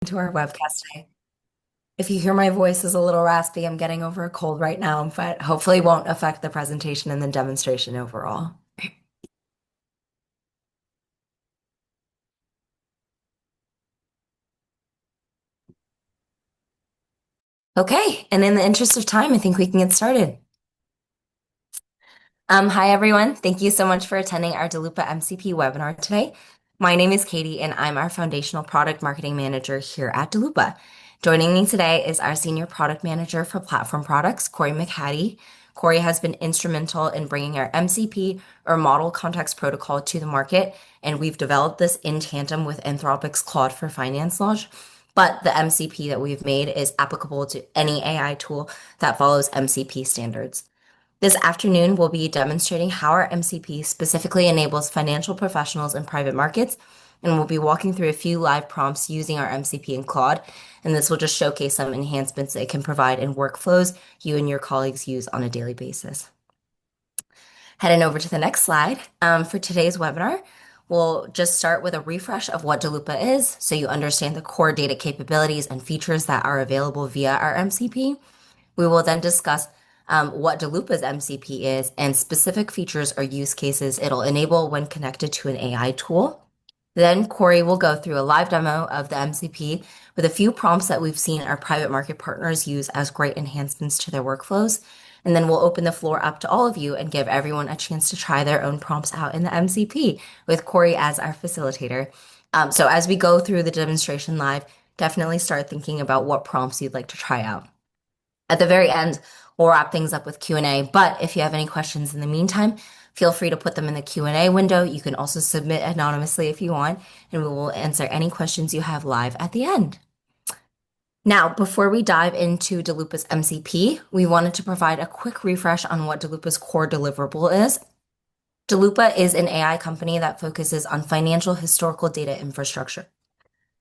to our webcast today. If you hear my voice is a little raspy, I'm getting over a cold right now, but hopefully won't affect the presentation and the demonstration overall. Okay, and in the interest of time, I think we can get started. Hi everyone. Thank you so much for attending our Daloopa MCP webinar today. My name is Katie and I'm our Foundational Product Marketing Manager here at Daloopa. Joining me today is our Senior Product Manager for Platform Products, Corey McHattie. Corey has been instrumental in bringing our MCP or Model Context Protocol to the market, and we've developed this in tandem with Anthropic's Claude for Finance launch. But the MCP that we've made is applicable to any AI tool that follows MCP standards. This afternoon, we'll be demonstrating how our MCP specifically enables financial professionals in private markets, and we'll be walking through a few live prompts using our MCP in Claude, and this will just showcase some enhancements that it can provide in workflows you and your colleagues use on a daily basis. Heading over to the next slide, for today's webinar, we'll just start with a refresh of what Daloopa is, so you understand the core data capabilities and features that are available via our MCP. We will then discuss what Daloopa's MCP is and specific features or use cases it'll enable when connected to an AI tool. Then Corey will go through a live demo of the MCP with a few prompts that we've seen our private market partners use as great enhancements to their workflows. And then we'll open the floor up to all of you and give everyone a chance to try their own prompts out in the MCP with Corey as our facilitator. So as we go through the demonstration live, definitely start thinking about what prompts you'd like to try out. At the very end, we'll wrap things up with Q&A, but if you have any questions in the meantime, feel free to put them in the Q&A window. You can also submit anonymously if you want, and we will answer any questions you have live at the end. Now, before we dive into Daloopa's MCP, we wanted to provide a quick refresh on what Daloopa's core deliverable is. Daloopa is an AI company that focuses on financial historical data infrastructure.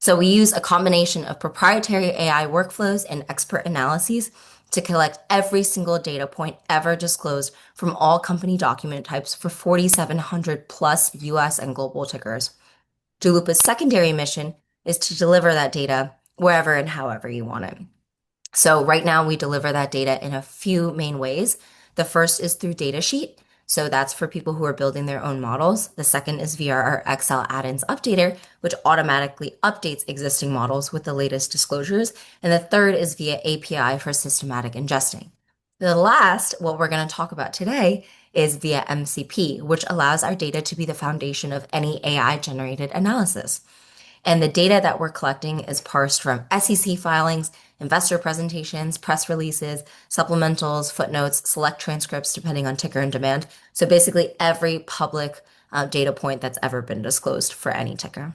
So we use a combination of proprietary AI workflows and expert analyses to collect every single data point ever disclosed from all company document types for 4,700 plus US and global tickers. Daloopa's secondary mission is to deliver that data wherever and however you want it. So right now we deliver that data in a few main ways. The first is through Datasheet. So that's for people who are building their own models. The second is via our Excel add-ins updater, which automatically updates existing models with the latest disclosures. And the third is via API for systematic ingesting. The last, what we're going to talk about today, is via MCP, which allows our data to be the foundation of any AI-generated analysis. And the data that we're collecting is parsed from SEC filings, investor presentations, press releases, supplementals, footnotes, select transcripts, depending on ticker and demand. So basically every public data point that's ever been disclosed for any ticker.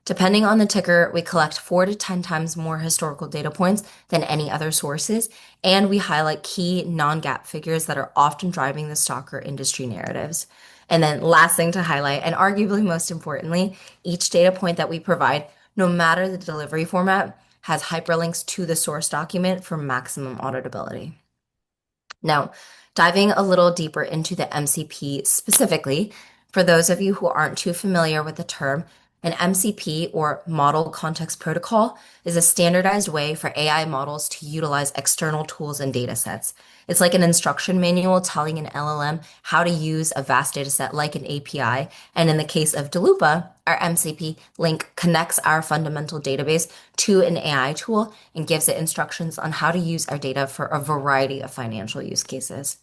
Depending on the ticker, we collect 4 to 10 times more historical data points than any other sources, and we highlight key non-GAAP figures that are often driving the stock or industry narratives. And then last thing to highlight, and arguably most importantly, each data point that we provide, no matter the delivery format, has hyperlinks to the source document for maximum auditability. Now, diving a little deeper into the MCP specifically, for those of you who aren't too familiar with the term, an MCP or Model Context Protocol is a standardized way for AI models to utilize external tools and data sets. It's like an instruction manual telling an LLM how to use a vast data set like an API. And in the case of Daloopa, our MCP link connects our fundamental database to an AI tool and gives it instructions on how to use our data for a variety of financial use cases.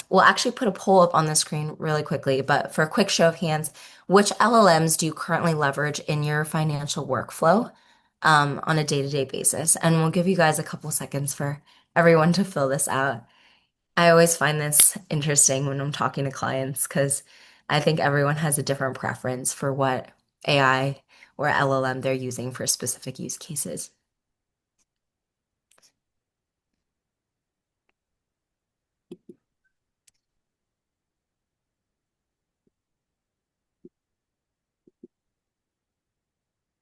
We'll actually put a poll up on the screen really quickly, but for a quick show of hands, which LLMs do you currently leverage in your financial workflow on a day-to-day basis? And we'll give you guys a couple seconds for everyone to fill this out. I always find this interesting when I'm talking to clients because I think everyone has a different preference for what AI or LLM they're using for specific use cases.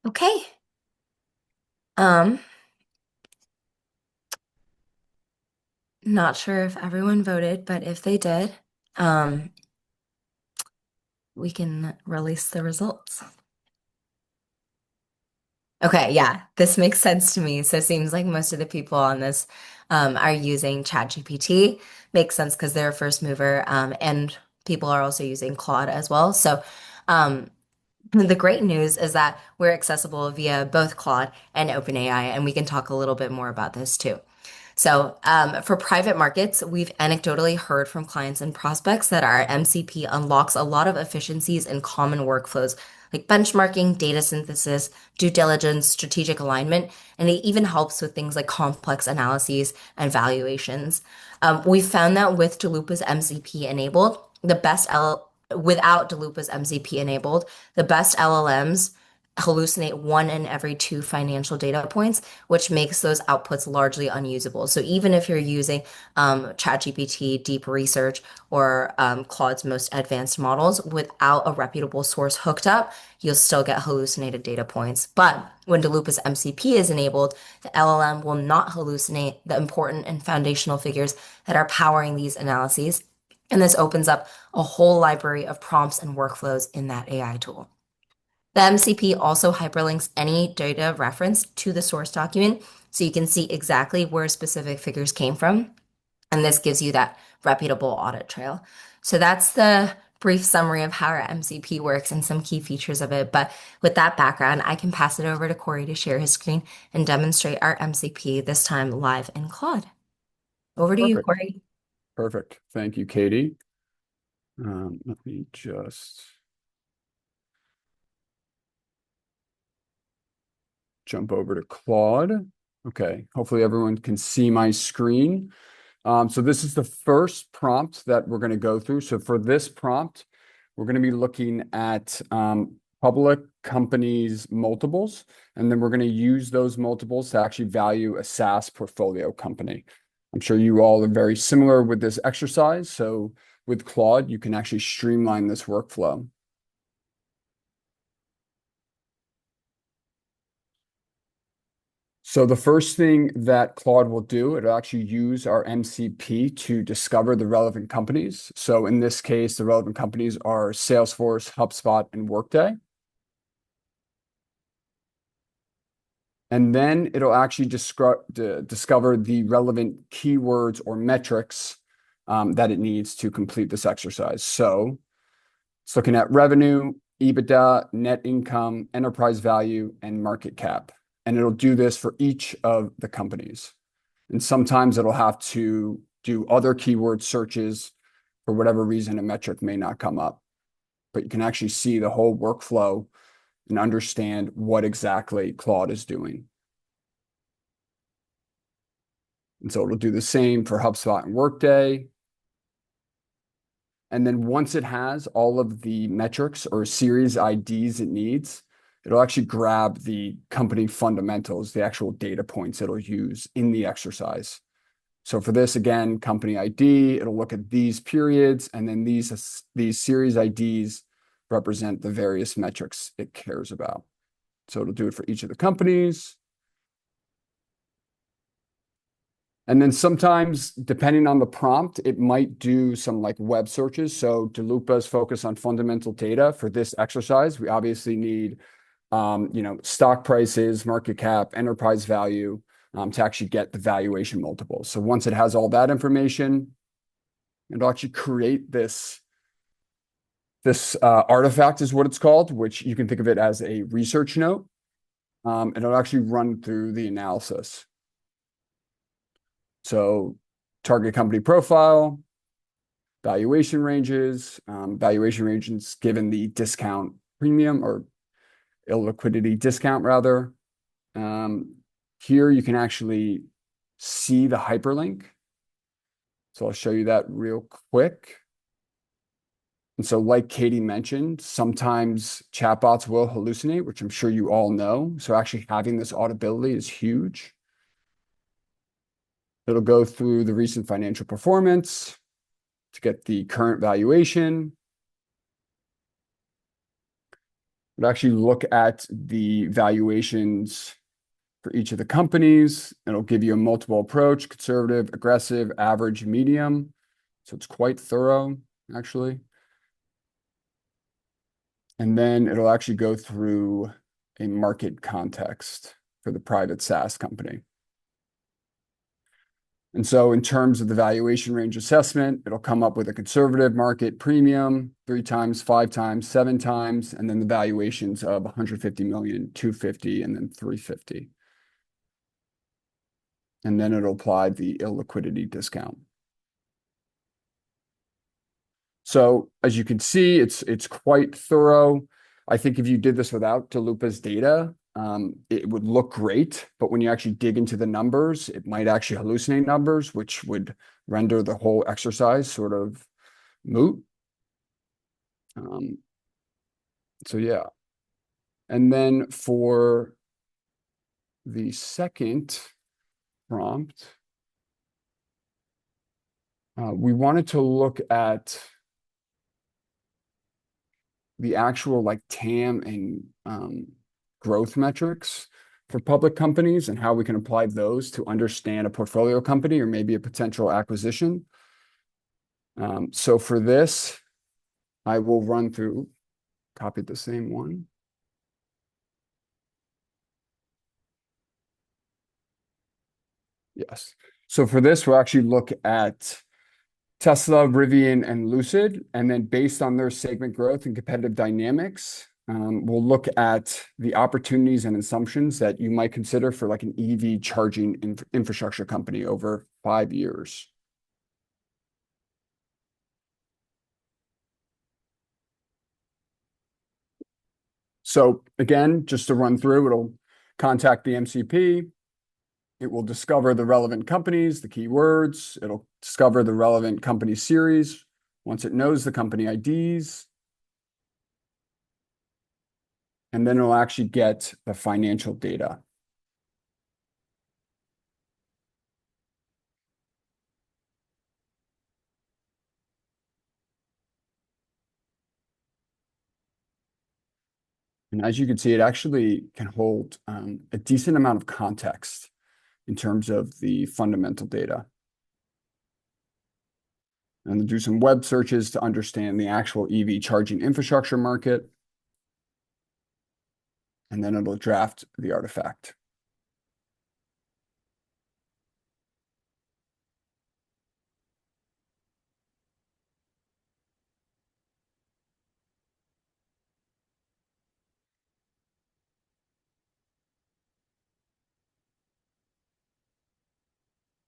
Okay. Um, Not sure if everyone voted, but if they did, um, we can release the results. Okay, yeah, this makes sense to me. So it seems like most of the people on this are using ChatGPT. Makes sense because they're a first mover, and people are also using Claude as well. So um, the great news is that we're accessible via both Claude and OpenAI, and we can talk a little bit more about this too. So, for private markets, we've anecdotally heard from clients and prospects that our MCP unlocks a lot of efficiencies in common workflows like benchmarking, data synthesis, due diligence, strategic alignment, and it even helps with things like complex analyses and valuations. We found that with Daloopa's MCP enabled, without Daloopa's MCP enabled, the best LLMs hallucinate one in every two financial data points, which makes those outputs largely unusable. So even if you're using ChatGPT, Deep Research, or Claude's most advanced models without a reputable source hooked up, you'll still get hallucinated data points. But when Daloopa's MCP is enabled, the LLM will not hallucinate the important and foundational figures that are powering these analyses. And this opens up a whole library of prompts and workflows in that AI tool. The MCP also hyperlinks any data reference to the source document so you can see exactly where specific figures came from. And this gives you that reputable audit trail. So that's the brief summary of how our MCP works and some key features of it. But with that background, I can pass it over to Corey to share his screen and demonstrate our MCP, this time live in Claude. Over to you, Perfect. Corey. Perfect. Thank you, Katie. Let me just jump over to Claude. Okay, hopefully everyone can see my screen. So this is the first prompt that we're going to go through. So for this prompt, we're going to be looking at public companies' multiples, and then we're going to use those multiples to actually value a SaaS portfolio company. I'm sure you all are very similar with this exercise. So with Claude, you can actually streamline this workflow. So the first thing that Claude will do, it'll actually use our MCP to discover the relevant companies. So in this case, the relevant companies are Salesforce, HubSpot, and Workday. And then it'll actually discover the relevant keywords or metrics that it needs to complete this exercise. So it's looking at revenue, EBITDA, net income, enterprise value, and market cap. And it'll do this for each of the companies. And sometimes it'll have to do other keyword searches for whatever reason a metric may not come up. But you can actually see the whole workflow and understand what exactly Claude is doing. And so it'll do the same for HubSpot and Workday. And then once it has all of the metrics or series IDs it needs, it'll actually grab the company fundamentals, the actual data points it'll use in the exercise. So for this, again, company ID, it'll look at these periods, and then these series IDs represent the various metrics it cares about. So it'll do it for each of the companies. And then sometimes, depending on the prompt, it might do some like web searches. So Daloopa's focus on fundamental data. For this exercise, we obviously need, stock prices, market cap, enterprise value, to actually get the valuation multiples. So once it has all that information, it'll actually create this artifact is what it's called, which you can think of it as a research note. And it'll actually run through the analysis. So target company profile, valuation ranges given the discount premium or illiquidity discount rather. Here you can actually see the hyperlink. So I'll show you that real quick. And so like Katie mentioned, sometimes chatbots will hallucinate, which I'm sure you all know. So actually having this audibility is huge. It'll go through the recent financial performance to get the current valuation. It'll actually look at the valuations for each of the companies. It'll give you a multiple approach, conservative, aggressive, average, medium. So it's quite thorough, actually. And then it'll actually go through a market context for the private SaaS company. And so in terms of the valuation range assessment, it'll come up with a conservative market premium, 3 times, 5 times, 7 times, and then the valuations of 150 million, 250, and then 350. And then it'll apply the illiquidity discount. So as you can see, it's quite thorough. I think if you did this without Daloopa's data, it would look great, but when you actually dig into the numbers, it might actually hallucinate numbers, which would render the whole exercise sort of moot. So yeah. And then for the second prompt, we wanted to look at the actual like TAM and growth metrics for public companies and how we can apply those to understand a portfolio company or maybe a potential acquisition. So for this, I will run through, copy the same one. Yes. So for this, we'll actually look at Tesla, Rivian, and Lucid, and then based on their segment growth and competitive dynamics, we'll look at the opportunities and assumptions that you might consider for like an EV charging infrastructure company over 5 years. So again, just to run through, it'll contact the MCP. It will discover the relevant companies, the keywords. It'll discover the relevant company series. Once it knows the company IDs, and then it'll actually get the financial data. And as you can see, it actually can hold a decent amount of context in terms of the fundamental data. And do some web searches to understand the actual EV charging infrastructure market. And then it'll draft the artifact.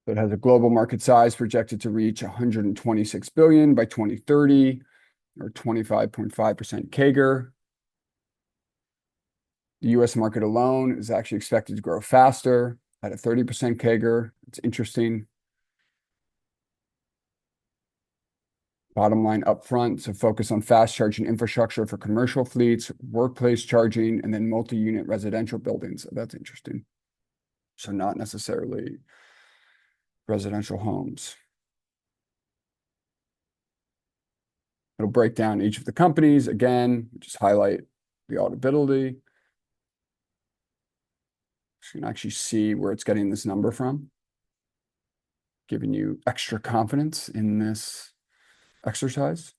It has a global market size projected to reach 126 billion by 2030, or 25.5% CAGR. The US market alone is actually expected to grow faster at a 30% CAGR. It's interesting. Bottom line up front, so focus on fast charging infrastructure for commercial fleets, workplace charging, and then multi-unit residential buildings. That's interesting. So not necessarily residential homes. It'll break down each of the companies. Again, just highlight the auditability. So you can actually see where it's getting this number from, giving you extra confidence in this exercise.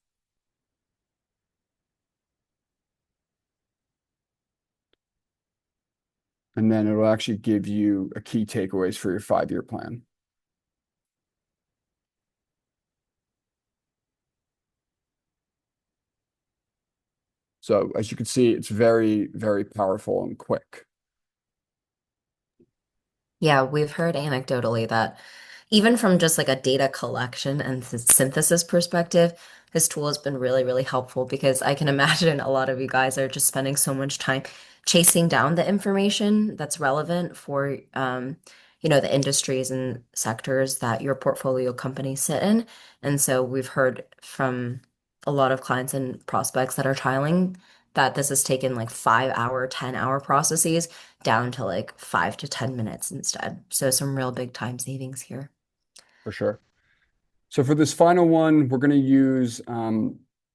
And then it'll actually give you a key takeaways for your 5-year plan. So as you can see, it's very, very powerful and quick. Yeah, we've heard anecdotally that even from just like a data collection and synthesis perspective, this tool has been really, really helpful because I can imagine a lot of you guys are just spending so much time chasing down the information that's relevant for, the industries and sectors that your portfolio companies sit in. And so we've heard from a lot of clients and prospects that are trialing that this has taken like 5-hour, 10-hour processes down to like 5 to 10 minutes instead. So some real big time savings here. For sure. So for this final one, we're going to use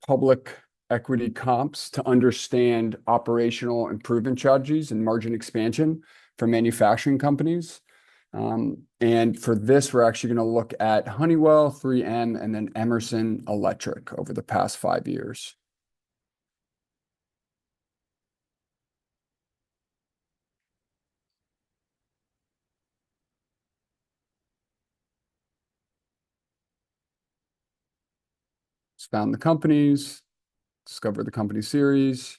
public equity comps to understand operational improvement strategies and margin expansion for manufacturing companies. And for this, we're actually going to look at Honeywell, 3M, and then Emerson Electric over the past 5 years. It's found the companies, discover the company series.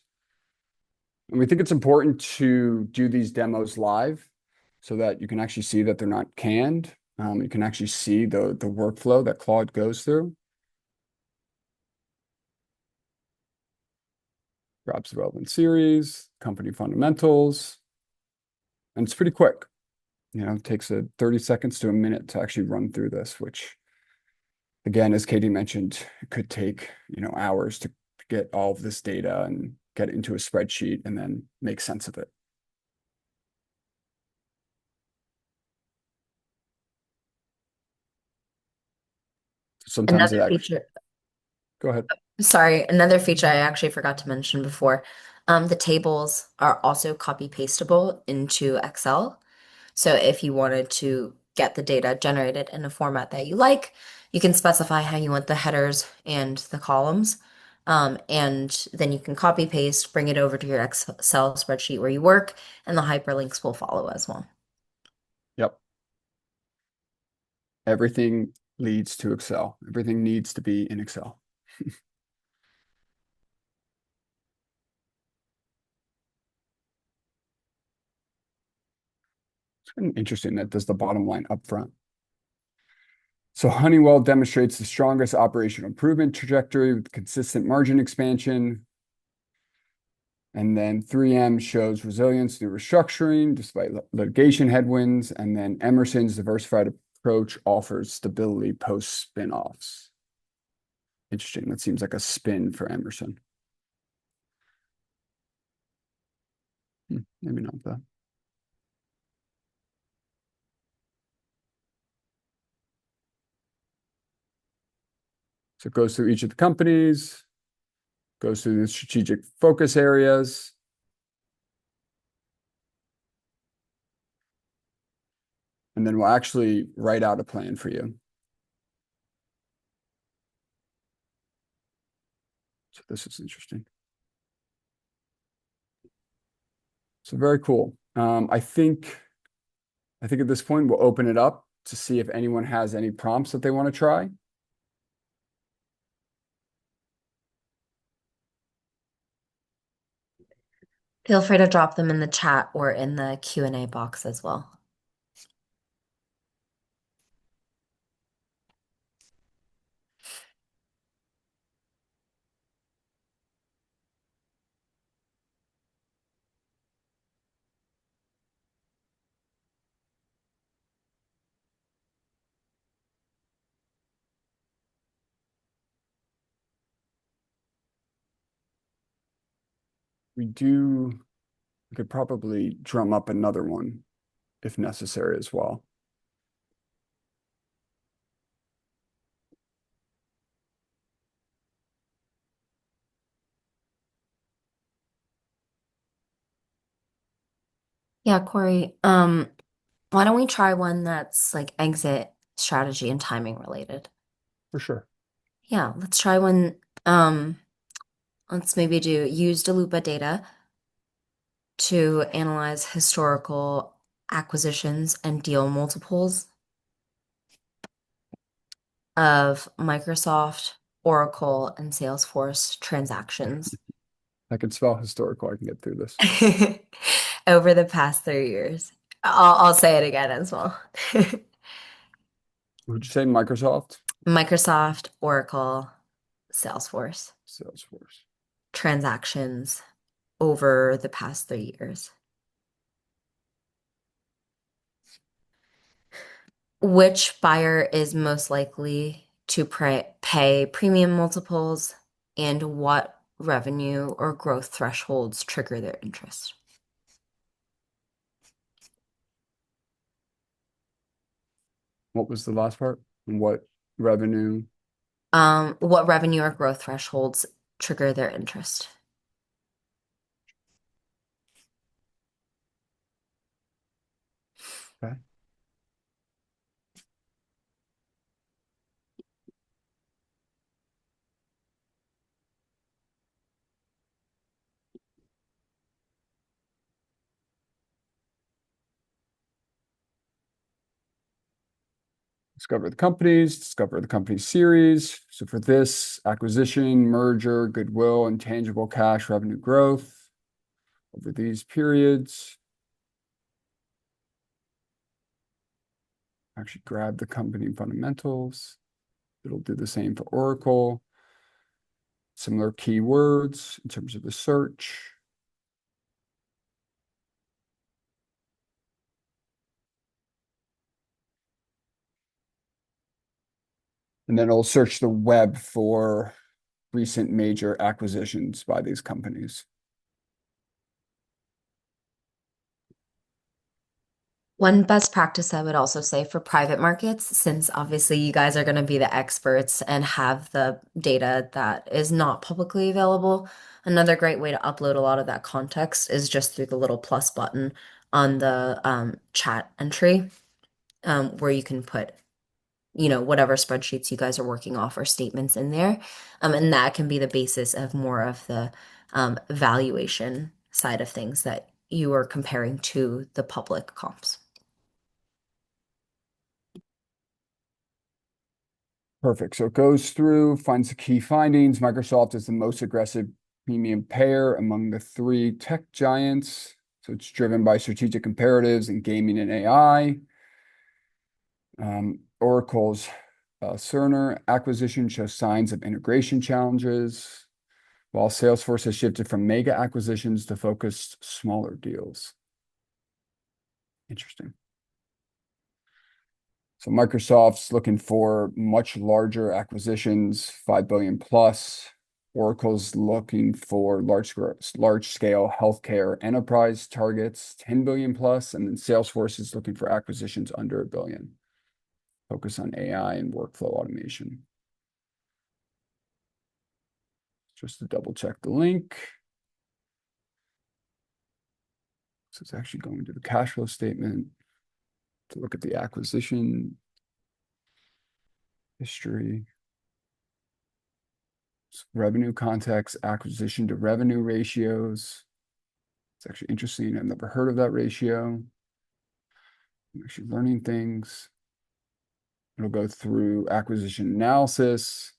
And we think it's important to do these demos live so that you can actually see that they're not canned. You can actually see the workflow that Claude goes through. Grabs the relevant series, company fundamentals, and it's pretty quick. It takes 30 seconds to a minute to actually run through this, which again, as Katie mentioned, it could take, hours to get all of this data and get it into a spreadsheet and then make sense of it. Sometimes it Another actually, feature, go ahead. sorry, another feature I actually forgot to mention before. The tables are also copy pastable into Excel. So if you wanted to get the data generated in a format that you like, you can specify how you want the headers and the columns. And then you can copy paste, bring it over to your Excel spreadsheet where you work, and the hyperlinks will follow as well. Yep. Everything leads to Excel. Everything needs to be in Excel. It's kind of interesting that does the bottom line up front. So Honeywell demonstrates the strongest operational improvement trajectory with consistent margin expansion. And then 3M shows resilience through restructuring despite litigation headwinds. And then Emerson's diversified approach offers stability post spin-offs. Interesting. That seems like a spin for Emerson. Maybe not though. So it goes through each of the companies, goes through the strategic focus areas. And then we'll actually write out a plan for you. So this is interesting. So very cool. I think at this point we'll open it up to see if anyone has any prompts that they want to try. Feel free to drop them in the chat or in the Q&A box as well. We could probably drum up another one if necessary as well. Yeah, Corey, why don't we try one that's like exit strategy and timing related? For sure. Yeah, let's try one. Um, let's maybe do use Daloopa data to analyze historical acquisitions and deal multiples of Microsoft, Oracle, and Salesforce transactions I can spell historical. I can get through this. over the past 3 years. I'll say it again as well. Would you say Microsoft? Microsoft, Oracle, Salesforce Salesforce. transactions over the past 3 years. Which buyer is most likely to pay premium multiples, and what revenue or growth thresholds trigger their interest? What was the last part? And what revenue? What revenue or growth thresholds trigger their interest? Okay. Discover the companies, discover the company series. So for this, acquisition, merger, goodwill, intangible cash, revenue growth over these periods. Actually grab the company fundamentals. It'll do the same for Oracle. Similar keywords in terms of the search. And then it'll search the web for recent major acquisitions by these companies. One best practice I would also say for private markets, since obviously you guys are going to be the experts and have the data that is not publicly available, another great way to upload a lot of that context is just through the little plus button on the chat entry, where you can put, whatever spreadsheets you guys are working off or statements in there. And that can be the basis of more of the valuation side of things that you are comparing to the public comps. Perfect. So it goes through, finds the key findings. Microsoft is the most aggressive premium payer among the three tech giants. So it's driven by strategic imperatives in gaming and AI. Oracle's Cerner acquisition shows signs of integration challenges, while Salesforce has shifted from mega acquisitions to focused smaller deals. Interesting. So Microsoft's looking for much larger acquisitions, 5 billion plus. Oracle's looking for large scale healthcare enterprise targets, 10 billion plus, and then Salesforce is looking for acquisitions under a billion. Focus on AI and workflow automation. Just to double check the link. So it's actually going to the cash flow statement to look at the acquisition history. Revenue context, acquisition to revenue ratios. It's actually interesting. I've never heard of that ratio. I'm actually learning things. It'll go through acquisition analysis.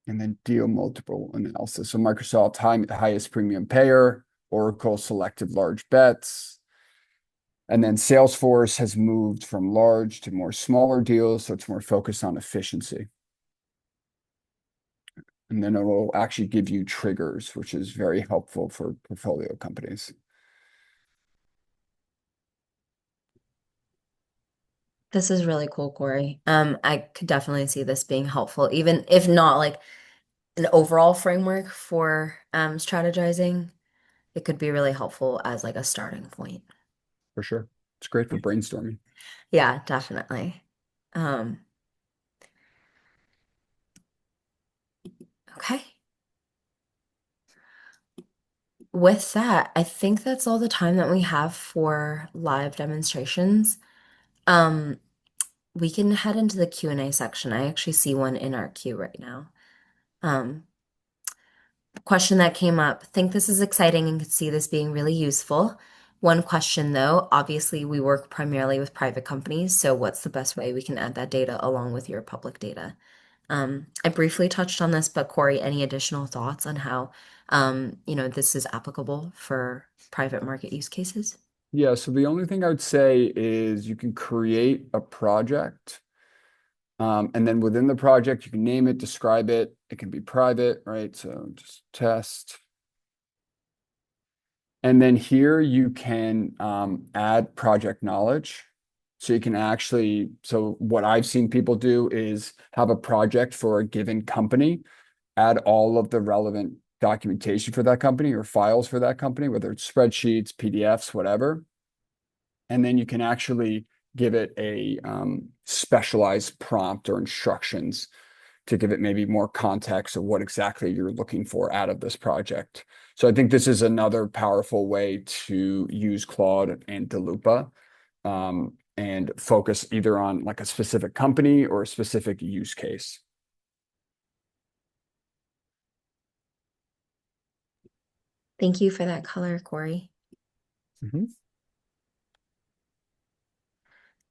And then deal multiple analysis. So Microsoft highest premium payer, Oracle selected large bets. And then Salesforce has moved from large to more smaller deals, so it's more focused on efficiency. And then it will actually give you triggers, which is very helpful for portfolio companies. This is really cool, Corey. I could definitely see this being helpful, even if not like an overall framework for strategizing. It could be really helpful as like a starting point. For sure. It's great for brainstorming. Yeah, definitely. Um, okay. With that, I think that's all the time that we have for live demonstrations. Um, we can head into the Q&A section. I actually see one in our queue right now. Um, Question that came up. Think this is exciting and could see this being really useful. One question though, obviously we work primarily with private companies, so what's the best way we can add that data along with your public data? I briefly touched on this, but Corey, any additional thoughts on how this is applicable for private market use cases? Yeah, so the only thing I would say is you can create a project. And then within the project, you can name it, describe it. It can be private, right? So just test. And then here you can add project knowledge. So you can actually, so what I've seen people do is have a project for a given company, add all of the relevant documentation for that company or files for that company, whether it's spreadsheets, PDFs, whatever. And then you can actually give it a specialized prompt or instructions to give it maybe more context of what exactly you're looking for out of this project. So I think this is another powerful way to use Claude and Daloopa and focus either on like a specific company or a specific use case. Thank you for that color, Corey. Mhm.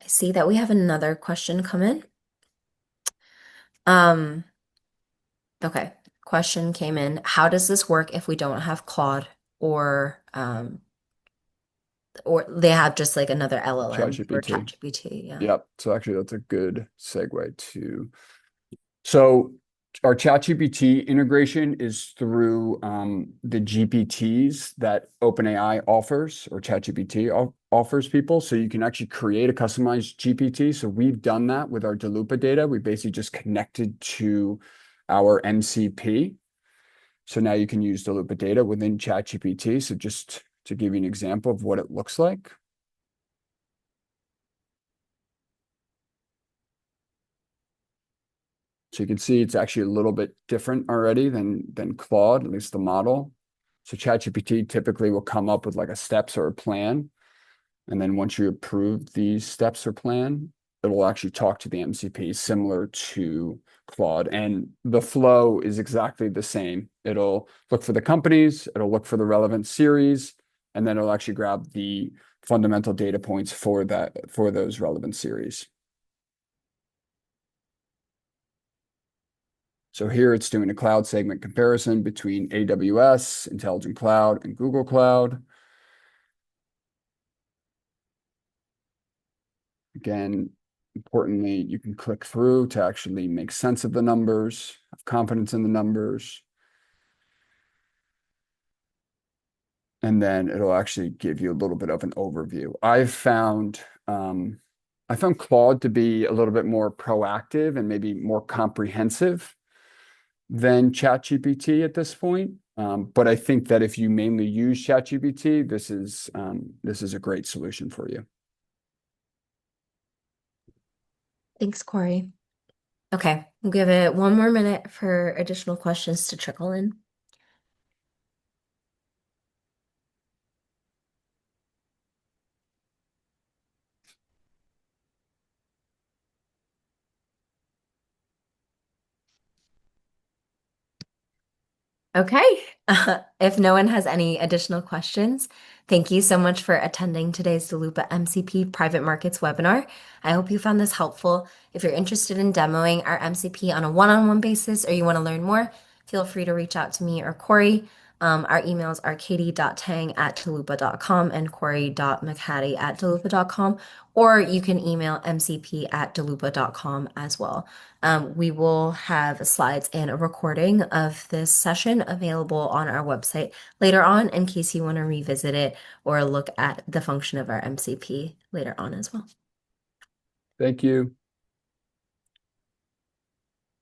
I see that we have another question come in. Um, okay. Question came in. How does this work if we don't have Claude or they have just like another LLM for ChatGPT. ChatGPT? Yeah. Yep. So actually, that's a good segue to. So our ChatGPT integration is through the GPTs that OpenAI offers or ChatGPT offers people. So you can actually create a customized GPT. So we've done that with our Daloopa data. We basically just connected to our MCP. So now you can use Daloopa data within ChatGPT. So just to give you an example of what it looks like. So you can see it's actually a little bit different already than Claude, at least the model. So ChatGPT typically will come up with like a steps or a plan. And then once you approve these steps or plan, it will actually talk to the MCP similar to Claude. And the flow is exactly the same. It'll look for the companies, it'll look for the relevant series, and then it'll actually grab the fundamental data points for those relevant series. So here it's doing a cloud segment comparison between AWS, Intelligent Cloud, and Google Cloud. Again, importantly, you can click through to actually make sense of the numbers, have confidence in the numbers. And then it'll actually give you a little bit of an overview. I found Claude to be a little bit more proactive and maybe more comprehensive than ChatGPT at this point. But I think that if you mainly use ChatGPT, this is a great solution for you. Thanks, Corey. Okay, we'll give it one more minute for additional questions to trickle in. Okay. If no one has any additional questions, thank you so much for attending today's Daloopa MCP Private Markets webinar. I hope you found this helpful. If you're interested in demoing our MCP on a one-on-one basis or you want to learn more, feel free to reach out to me or Corey. Our emails are katie.tang@daloopa.com and corey.mchattie@daloopa.com, or you can email mcp@daloopa.com as well. We will have slides and a recording of this session available on our website later on in case you want to revisit it or look at the function of our MCP later on as well. Thank you.